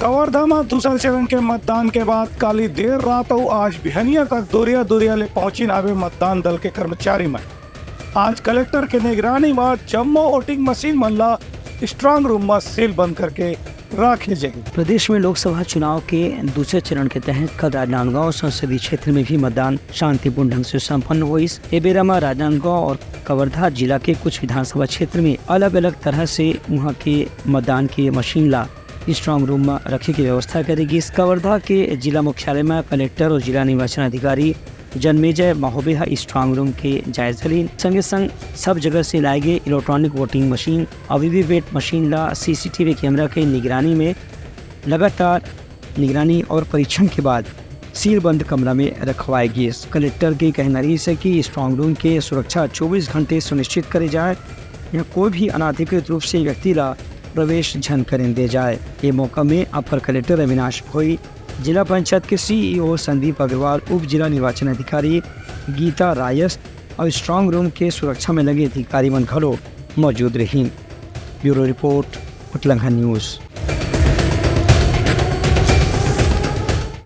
कवर्धा में दूसरे चरण के मतदान के बाद काली देर रात और आज बिहनिया का दूरिया ले पहुंची नावे मतदान दल के कर्मचारी में आज कलेक्टर के निगरानी में जम्मो वोटिंग मशीन मल्ला स्ट्रांग रूम में सील बंद करके रखे जाएगी। प्रदेश में लोकसभा चुनाव के दूसरे चरण के तहत कल राजनांदगांव संसदीय क्षेत्र में भी मतदान शांतिपूर्ण ढंग से संपन्न हुई। इस बेरा में राजनांदगांव और कवर्धा जिला के कुछ विधानसभा क्षेत्र में अलग अलग तरह से वहाँ के मतदान की मशीन ला स्ट्रांग रूम में रखे की व्यवस्था करेगी। इस कवर्धा के जिला मुख्यालय में कलेक्टर और जिला निर्वाचन अधिकारी जन्मेजय महोबे स्ट्रांग रूम के जायजा ली। संगे संग सब जगह से लाए गए इलेक्ट्रॉनिक वोटिंग मशीन और वीवीपैट मशीन ला सीसीटीवी कैमरा के निगरानी में लगातार निगरानी और परीक्षण के बाद सील बंद कमरा में रखवाएगी। कलेक्टर की कहना है कि स्ट्रांग रूम के सुरक्षा 24 घंटे सुनिश्चित करे जाए या कोई भी अनाधिकृत रूप से व्यक्ति ला प्रवेश झन करें दे जाए। ये मौका में अपर कलेक्टर अविनाश भोई, जिला पंचायत के सीईओ संदीप अग्रवाल, उप जिला निर्वाचन अधिकारी गीता रायस और स्ट्रांग रूम के सुरक्षा में लगे अधिकारी मन घलो मौजूद रही। ब्यूरो रिपोर्ट, उटलंघा न्यूज़।